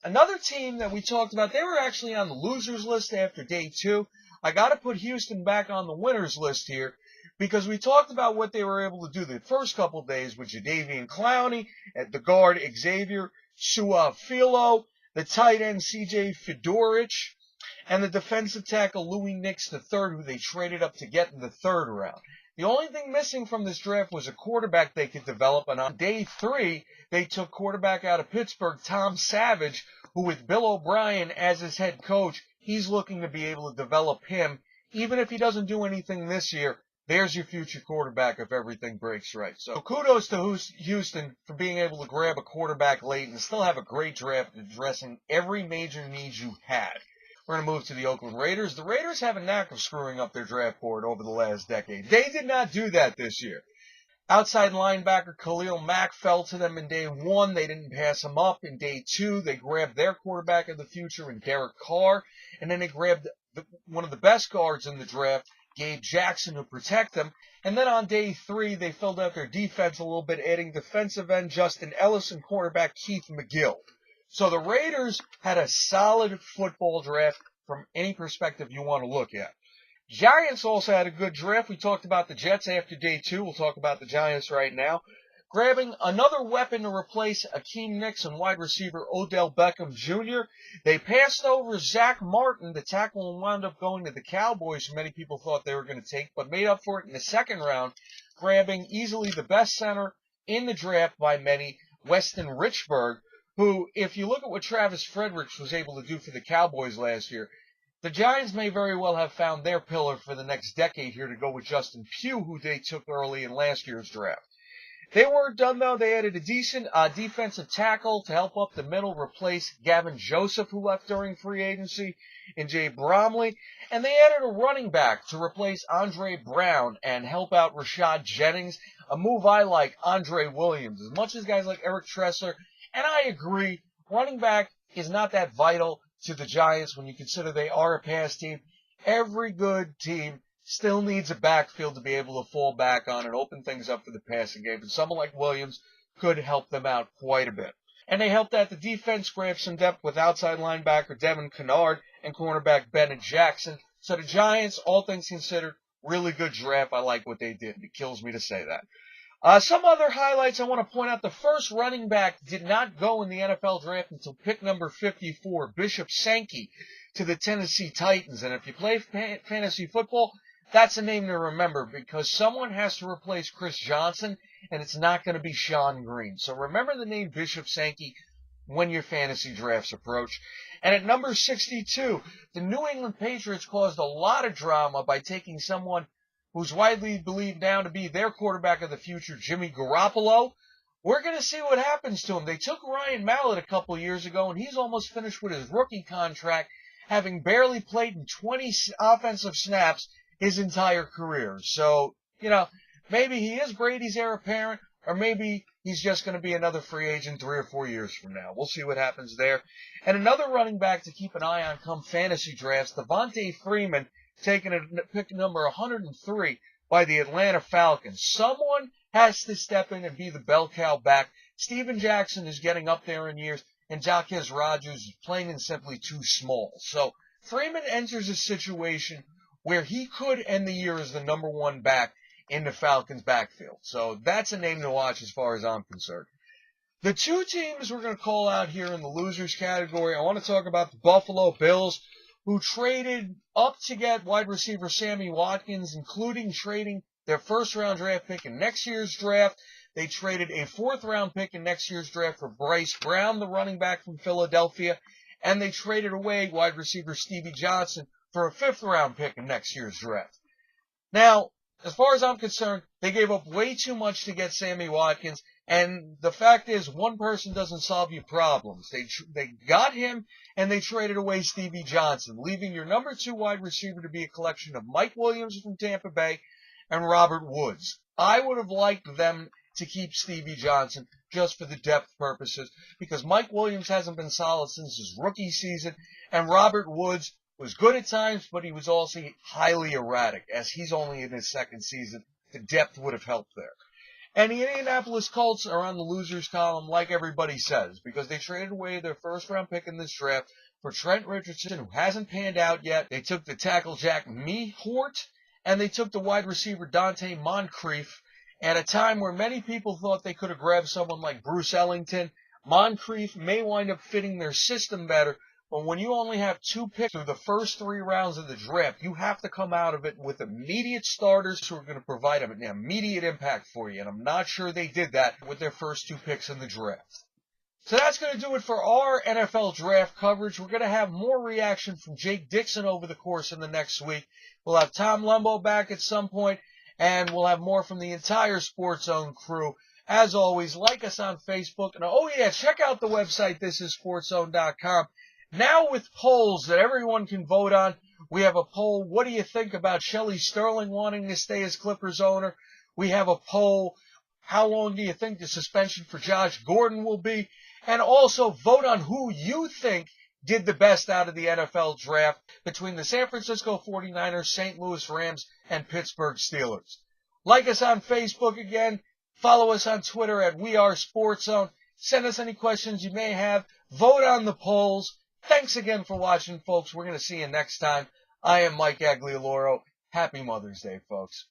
Another team that we talked about, they were actually on the losers list after day 2. I got to put Houston back on the winners list here because we talked about what they were able to do the first couple of days with Jadeveon Clowney, at the guard Xavier Su'a-Filo, the tight end C.J. Fedorich, and the defensive tackle Louis Nix III, who they traded up to get in the 3rd round. The only thing missing from this draft was a quarterback they could develop, and on day 3, they took quarterback out of Pittsburgh, Tom Savage, who with Bill O'Brien as his head coach, he's looking to be able to develop him. Even if he doesn't do anything this year, there's your future quarterback if everything breaks right. So kudos to Houston for being able to grab a quarterback late and still have a great draft addressing every major need you had. We're going to move to the Oakland Raiders. The Raiders have a knack of screwing up their draft board over the last decade. They did not do that this year. Outside linebacker Khalil Mack fell to them in day 1. They didn't pass him up. In day 2, they grabbed their quarterback of the future in Derek Carr. And then they grabbed one of the best guards in the draft, Gabe Jackson, to protect them. And then on day 3, they filled out their defense a little bit, adding defensive end Justin Ellis and cornerback Keith McGill. So the Raiders had a solid football draft from any perspective you want to look at. Giants also had a good draft. We talked about the Jets after day 2. We'll talk about the Giants right now. Grabbing another weapon to replace Akeem Nicks and wide receiver Odell Beckham Jr. They passed over Zach Martin, the tackle, and wound up going to the Cowboys, who many people thought they were going to take, but made up for it in the 2nd round, grabbing easily the best center in the draft by many, Weston Richburg, who, if you look at what Travis Fredericks was able to do for the Cowboys last year, the Giants may very well have found their pillar for the next decade here to go with Justin Pugh, who they took early in last year's draft. They weren't done, though. They added a decent defensive tackle to help up the middle, replace Gavin Joseph, who left during free agency, and Jay Bromley. And they added a running back to replace Andre Brown and help out Rashad Jennings, a move I like, Andre Williams. As much as guys like Eric Tressler, and I agree, running back is not that vital to the Giants when you consider they are a pass team. Every good team still needs a backfield to be able to fall back on and open things up for the passing game. And someone like Williams could help them out quite a bit. And they helped out the defense, grab some depth with outside linebacker Devin Kennard and cornerback Bennett Jackson. So the Giants, all things considered, really good draft. I like what they did. It kills me to say that. Some other highlights I want to point out. The first running back did not go in the NFL draft until pick number 54, Bishop Sankey, to the Tennessee Titans. And if you play fantasy football, that's a name to remember because someone has to replace Chris Johnson, and it's not going to be Sean Green. So remember the name Bishop Sankey when your fantasy drafts approach. And at number 62, the New England Patriots caused a lot of drama by taking someone who's widely believed now to be their quarterback of the future, Jimmy Garoppolo. We're going to see what happens to him. They took Ryan Mallett a couple years ago, and he's almost finished with his rookie contract, having barely played in 20 offensive snaps his entire career. So, maybe he is Brady's heir apparent, or maybe he's just going to be another free agent 3 or 4 years from now. We'll see what happens there. And another running back to keep an eye on come fantasy drafts, Devontae Freeman, taken at pick number 103 by the Atlanta Falcons. Someone has to step in and be the bell cow back. Steven Jackson is getting up there in years, and Jaquez Rodgers is plain and simply too small. So Freeman enters a situation where he could end the year as the number 1 back in the Falcons' backfield. So that's a name to watch as far as I'm concerned. The 2 teams we're going to call out here in the losers category, I want to talk about the Buffalo Bills, who traded up to get wide receiver Sammy Watkins, including trading their first-round draft pick in next year's draft. They traded a 4th-round pick in next year's draft for Bryce Brown, the running back from Philadelphia, and they traded away wide receiver Stevie Johnson for a 5th-round pick in next year's draft. Now, as far as I'm concerned, they gave up way too much to get Sammy Watkins, and the fact is, one person doesn't solve your problems. They got him, and they traded away Stevie Johnson, leaving your number 2 wide receiver to be a collection of Mike Williams from Tampa Bay and Robert Woods. I would have liked them to keep Stevie Johnson just for the depth purposes, because Mike Williams hasn't been solid since his rookie season, and Robert Woods was good at times, but he was also highly erratic. As he's only in his 2nd season, the depth would have helped there. And the Indianapolis Colts are on the losers column like everybody says, because they traded away their first-round pick in this draft for Trent Richardson, who hasn't panned out yet. They took the tackle Jack Mehort, and they took the wide receiver Dante Moncrief at a time where many people thought they could have grabbed someone like Bruce Ellington. Moncrief may wind up fitting their system better, but when you only have 2 picks through the first 3 rounds of the draft, you have to come out of it with immediate starters who are going to provide an immediate impact for you. And I'm not sure they did that with their first 2 picks in the draft. So that's going to do it for our NFL draft coverage. We're going to have more reaction from Jake Dixon over the course of the next week. We'll have Tom Lembo back at some point, and we'll have more from the entire Sports Zone crew. As always, like us on Facebook. And oh yeah, check out the website, thisissportszone.com. Now with polls that everyone can vote on, we have a poll, what do you think about Shelley Sterling wanting to stay as Clippers owner? We have a poll, how long do you think the suspension for Josh Gordon will be? And also vote on who you think did the best out of the NFL draft between the San Francisco 49ers, St. Louis Rams, and Pittsburgh Steelers. Like us on Facebook again. Follow us on Twitter at WeAreSportsZone. Send us any questions you may have. Vote on the polls. Thanks again for watching, folks. We're going to see you next time. I am Mike Aglioloro. Happy Mother's Day, folks.